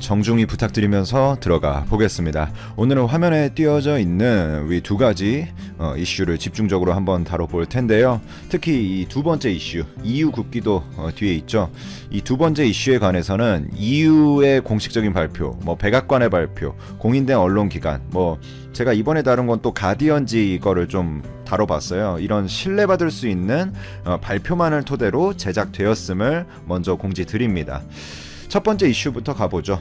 정중히 부탁드리면서 들어가 보겠습니다. 오늘은 화면에 띄어져 있는 이 두 가지 이슈를 집중적으로 한번 다뤄볼 텐데요. 특히 이 두 번째 이슈, EU 국기도 뒤에 있죠. 이 두 번째 이슈에 관해서는 EU의 공식적인 발표, 백악관의 발표, 공인된 언론기관, 제가 이번에 다룬 건 또 가디언지 거를 좀 다뤄봤어요. 이런 신뢰받을 수 있는 발표만을 토대로 제작되었음을 먼저 공지드립니다. 첫 번째 이슈부터 가보죠.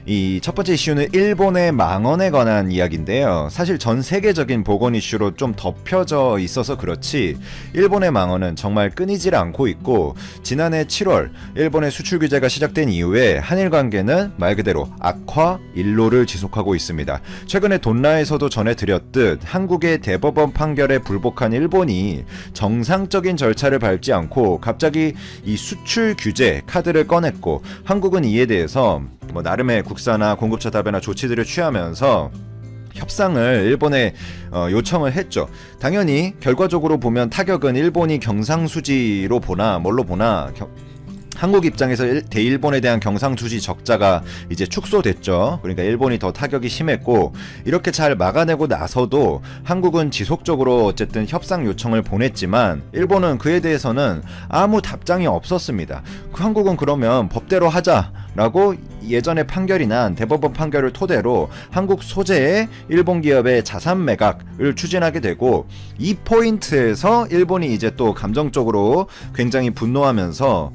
이 첫 번째 이슈는 일본의 망언에 관한 이야기인데요. 사실 전 세계적인 보건 이슈로 좀 덮여져 있어서 그렇지 일본의 망언은 정말 끊이질 않고 있고, 지난해 7월 일본의 수출 규제가 시작된 이후에 한일 관계는 말 그대로 악화 일로를 지속하고 있습니다. 최근에 돈라에서도 전해드렸듯 한국의 대법원 판결에 불복한 일본이 정상적인 절차를 밟지 않고 갑자기 이 수출 규제 카드를 꺼냈고, 한국은 이에 대해서 나름의 국사나 공급처 다변화 조치들을 취하면서 협상을 일본에 요청을 했죠. 당연히 결과적으로 보면 타격은 일본이 경상수지로 보나 뭘로 보나 한국 입장에서 대일본에 대한 경상수지 적자가 이제 축소됐죠. 그러니까 일본이 더 타격이 심했고, 이렇게 잘 막아내고 나서도 한국은 지속적으로 어쨌든 협상 요청을 보냈지만 일본은 그에 대해서는 아무 답장이 없었습니다. 한국은 그러면 법대로 하자라고 예전에 판결이 난 대법원 판결을 토대로 한국 소재의 일본 기업의 자산 매각을 추진하게 되고, 이 포인트에서 일본이 이제 또 감정적으로 굉장히 분노하면서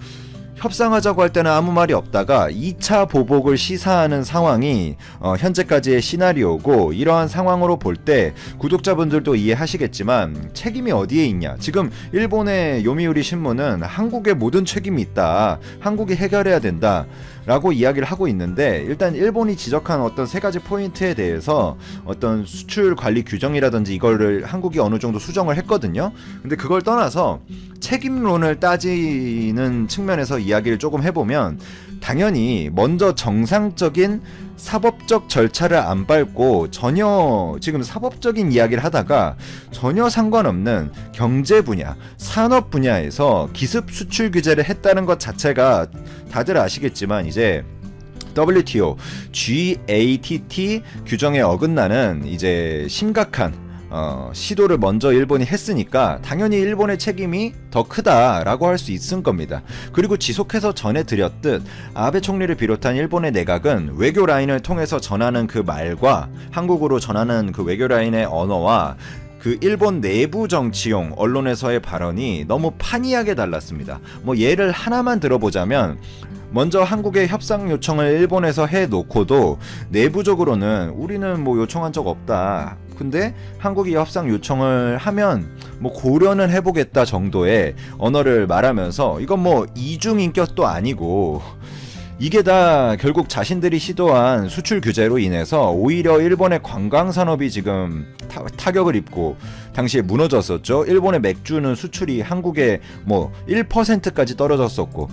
협상하자고 할 때는 아무 말이 없다가 2차 보복을 시사하는 상황이 현재까지의 시나리오고, 이러한 상황으로 볼 때 구독자분들도 이해하시겠지만 책임이 어디에 있냐. 지금 일본의 요미우리 신문은 한국에 모든 책임이 있다, 한국이 해결해야 된다 라고 이야기를 하고 있는데, 일단 일본이 지적한 어떤 세 가지 포인트에 대해서 어떤 수출 관리 규정이라든지 이거를 한국이 어느 정도 수정을 했거든요. 근데 그걸 떠나서 책임론을 따지는 측면에서 이야기를 조금 해보면, 당연히 먼저 정상적인 사법적 절차를 안 밟고 전혀 지금 사법적인 이야기를 하다가 전혀 상관없는 경제 분야, 산업 분야에서 기습 수출 규제를 했다는 것 자체가 다들 아시겠지만 이제 WTO, GATT 규정에 어긋나는 이제 심각한 시도를 먼저 일본이 했으니까 당연히 일본의 책임이 더 크다라고 할 수 있을 겁니다. 그리고 지속해서 전해드렸듯 아베 총리를 비롯한 일본의 내각은 외교 라인을 통해서 전하는 그 말과 한국으로 전하는 그 외교 라인의 언어와 그 일본 내부 정치용 언론에서의 발언이 너무 판이하게 달랐습니다. 예를 하나만 들어보자면, 먼저 한국의 협상 요청을 일본에서 해놓고도 내부적으로는 우리는 요청한 적 없다, 근데 한국이 협상 요청을 하면 고려는 해보겠다 정도의 언어를 말하면서, 이건 이중인격도 아니고 이게 다 결국 자신들이 시도한 수출 규제로 인해서 오히려 일본의 관광산업이 지금 타격을 입고 당시에 무너졌었죠. 일본의 맥주는 수출이 한국에 1%까지 떨어졌었고,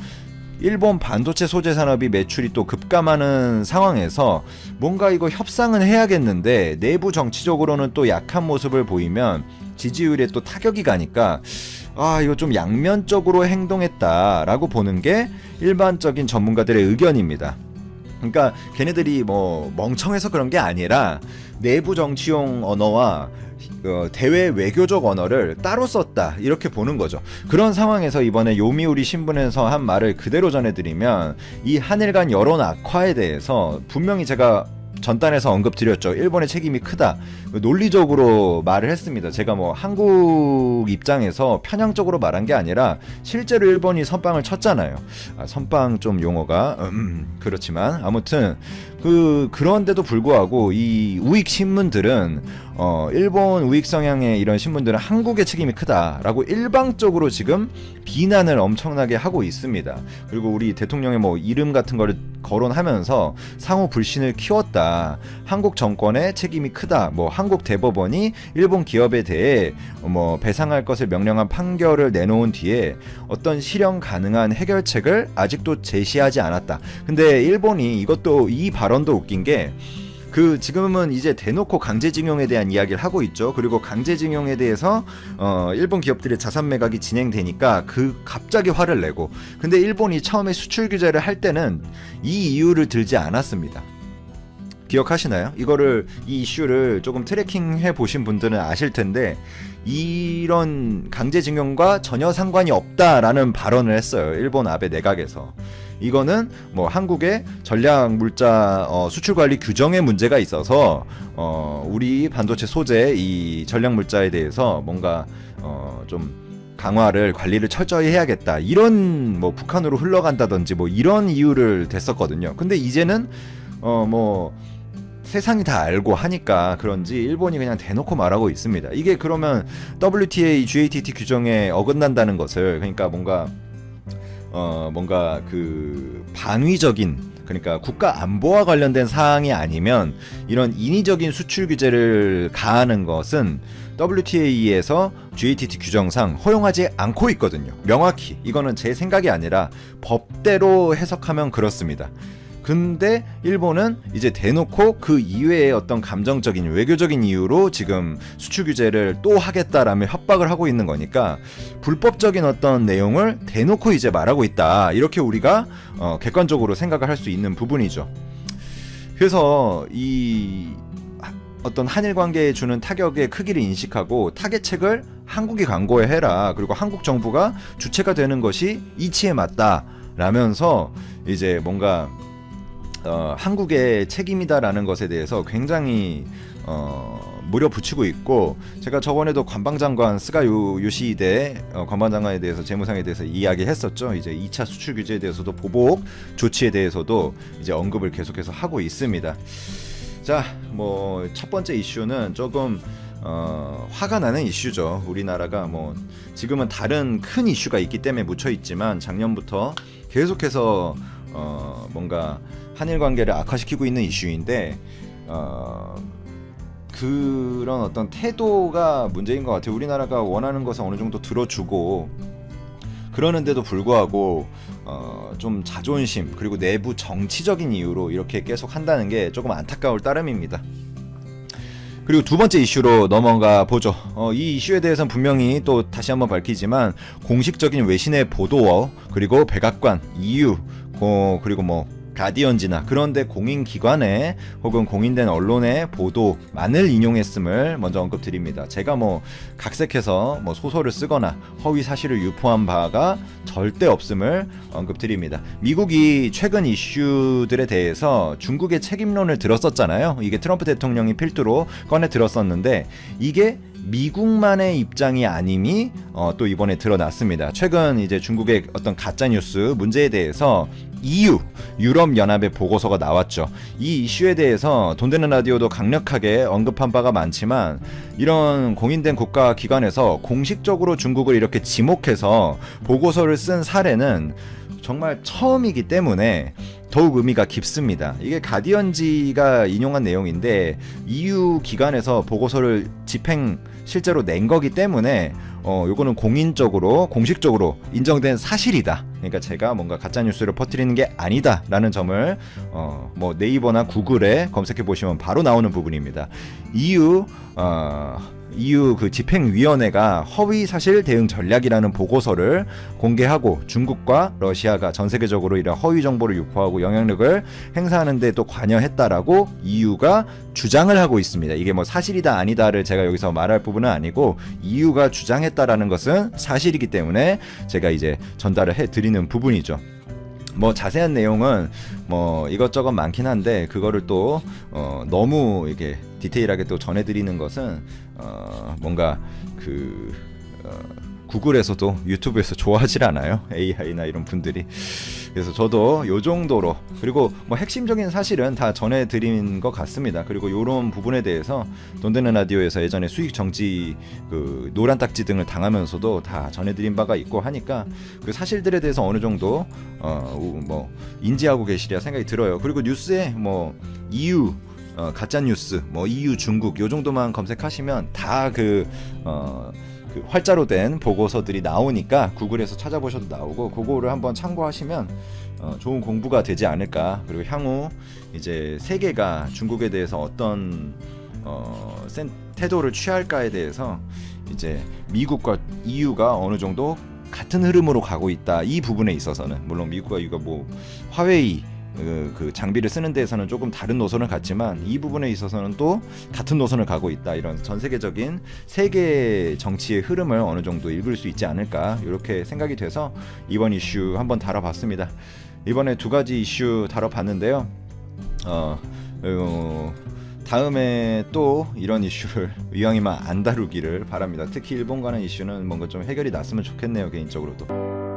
일본 반도체 소재 산업이 매출이 또 급감하는 상황에서 뭔가 이거 협상은 해야겠는데 내부 정치적으로는 또 약한 모습을 보이면 지지율에 또 타격이 가니까 이거 좀 양면적으로 행동했다라고 보는 게 일반적인 전문가들의 의견입니다. 그러니까 걔네들이 멍청해서 그런 게 아니라 내부 정치용 언어와 대외 외교적 언어를 따로 썼다, 이렇게 보는 거죠. 그런 상황에서 이번에 요미우리 신문에서 한 말을 그대로 전해드리면, 이 한일 간 여론 악화에 대해서 분명히 제가 전단에서 언급드렸죠. 일본의 책임이 크다, 논리적으로 말을 했습니다. 제가 한국 입장에서 편향적으로 말한 게 아니라 실제로 일본이 선빵을 쳤잖아요. 선빵 좀 용어가 그렇지만 아무튼 그런데도 불구하고 이 우익 신문들은 일본 우익 성향의 이런 신문들은 한국의 책임이 크다라고 일방적으로 지금 비난을 엄청나게 하고 있습니다. 그리고 우리 대통령의 이름 같은 거를 거론하면서 상호 불신을 키웠다, 한국 정권의 책임이 크다, 한국 대법원이 일본 기업에 대해 배상할 것을 명령한 판결을 내놓은 뒤에 어떤 실현 가능한 해결책을 아직도 제시하지 않았다. 근데 일본이 이 발언도 웃긴 게, 지금은 이제 대놓고 강제징용에 대한 이야기를 하고 있죠. 그리고 강제징용에 대해서 일본 기업들의 자산 매각이 진행되니까 갑자기 화를 내고, 근데 일본이 처음에 수출 규제를 할 때는 이 이유를 들지 않았습니다. 기억하시나요? 이 이슈를 조금 트래킹해 보신 분들은 아실 텐데, 이런 강제징용과 전혀 상관이 없다라는 발언을 했어요. 일본 아베 내각에서. 이거는 뭐 한국의 전략 물자 수출 관리 규정에 문제가 있어서 우리 반도체 소재 이 전략 물자에 대해서 뭔가 좀 강화를 관리를 철저히 해야겠다, 이런 뭐 북한으로 흘러간다든지 뭐 이런 이유를 댔었거든요. 근데 이제는 뭐 세상이 다 알고 하니까 그런지 일본이 그냥 대놓고 말하고 있습니다. 이게 그러면 WTA, GATT 규정에 어긋난다는 것을, 그러니까 뭔가 그 방위적인, 그러니까 국가 안보와 관련된 사항이 아니면 이런 인위적인 수출 규제를 가하는 것은 WTA에서 GATT 규정상 허용하지 않고 있거든요. 명확히 이거는 제 생각이 아니라 법대로 해석하면 그렇습니다. 근데 일본은 이제 대놓고 그 이외의 어떤 감정적인 외교적인 이유로 지금 수출 규제를 또 하겠다라며 협박을 하고 있는 거니까 불법적인 어떤 내용을 대놓고 이제 말하고 있다, 이렇게 우리가 객관적으로 생각을 할 수 있는 부분이죠. 그래서 이 어떤 한일 관계에 주는 타격의 크기를 인식하고 타겟책을 한국이 광고해 해라, 그리고 한국 정부가 주체가 되는 것이 이치에 맞다라면서 이제 뭔가 한국의 책임이다라는 것에 대해서 굉장히 물어붙이고 있고, 제가 저번에도 관방장관 스가 요시히데 관방장관에 대해서 재무상에 대해서 이야기했었죠. 이제 2차 수출 규제에 대해서도 보복 조치에 대해서도 이제 언급을 계속해서 하고 있습니다. 자, 뭐 첫 번째 이슈는 조금 화가 나는 이슈죠. 우리나라가 뭐 지금은 다른 큰 이슈가 있기 때문에 묻혀 있지만 작년부터 계속해서 뭔가 한일 관계를 악화시키고 있는 이슈인데 그런 어떤 태도가 문제인 것 같아요. 우리나라가 원하는 것은 어느 정도 들어주고 그러는데도 불구하고 좀 자존심 그리고 내부 정치적인 이유로 이렇게 계속 한다는 게 조금 안타까울 따름입니다. 그리고 두 번째 이슈로 넘어가 보죠. 이 이슈에 대해서는 분명히 또 다시 한번 밝히지만 공식적인 외신의 보도, 그리고 백악관, EU, 그리고 뭐 가디언지나 그런데 공인기관에 혹은 공인된 언론의 보도만을 인용했음을 먼저 언급드립니다. 제가 뭐 각색해서 뭐 소설을 쓰거나 허위 사실을 유포한 바가 절대 없음을 언급드립니다. 미국이 최근 이슈들에 대해서 중국의 책임론을 들었었잖아요. 이게 트럼프 대통령이 필두로 꺼내 들었었는데 이게 미국만의 입장이 아님이 또 이번에 드러났습니다. 최근 이제 중국의 어떤 가짜 뉴스 문제에 대해서 EU, 유럽연합의 보고서가 나왔죠. 이 이슈에 대해서 돈 되는 라디오도 강력하게 언급한 바가 많지만 이런 공인된 국가기관에서 공식적으로 중국을 이렇게 지목해서 보고서를 쓴 사례는 정말 처음이기 때문에 더욱 의미가 깊습니다. 이게 가디언지가 인용한 내용인데 EU 기관에서 보고서를 실제로 낸 거기 때문에 요거는 공식적으로 인정된 사실이다. 그러니까 제가 뭔가 가짜 뉴스를 퍼뜨리는 게 아니다라는 점을 뭐 네이버나 구글에 검색해 보시면 바로 나오는 부분입니다. EU 그 집행위원회가 허위 사실 대응 전략이라는 보고서를 공개하고 중국과 러시아가 전 세계적으로 이런 허위 정보를 유포하고 영향력을 행사하는 데 또 관여했다라고 EU가 주장을 하고 있습니다. 이게 뭐 사실이다 아니다를 제가 여기서 말할 부분은 아니고 EU가 주장했다라는 것은 사실이기 때문에 제가 이제 전달을 해 드리는 부분이죠. 뭐 자세한 내용은 뭐 이것저것 많긴 한데 그거를 또 너무 이게 디테일하게 또 전해드리는 것은 뭔가 구글에서도 유튜브에서 좋아하질 않아요. AI나 이런 분들이. 그래서 저도 요 정도로, 그리고 뭐 핵심적인 사실은 다 전해드린 것 같습니다. 그리고 요런 부분에 대해서 돈 되는 라디오에서 예전에 수익 정지 그 노란 딱지 등을 당하면서도 다 전해드린 바가 있고 하니까 그 사실들에 대해서 어느 정도 뭐 인지하고 계시리라 생각이 들어요. 그리고 뉴스에 뭐 EU 가짜 뉴스, 뭐 EU 중국 요 정도만 검색하시면 다 그 활자로 된 보고서들이 나오니까 구글에서 찾아보셔도 나오고 그거를 한번 참고하시면 좋은 공부가 되지 않을까. 그리고 향후 이제 세계가 중국에 대해서 어떤 태도를 취할까에 대해서 이제 미국과 EU가 어느 정도 같은 흐름으로 가고 있다. 이 부분에 있어서는 물론 미국과 EU가 뭐 화웨이 그 장비를 쓰는 데에서는 조금 다른 노선을 갔지만 이 부분에 있어서는 또 같은 노선을 가고 있다. 이런 전 세계적인 세계 정치의 흐름을 어느 정도 읽을 수 있지 않을까 이렇게 생각이 돼서 이번 이슈 한번 다뤄봤습니다. 이번에 두 가지 이슈 다뤄봤는데요. 다음에 또 이런 이슈를 이왕이면 안 다루기를 바랍니다. 특히 일본 관한 이슈는 뭔가 좀 해결이 났으면 좋겠네요, 개인적으로도.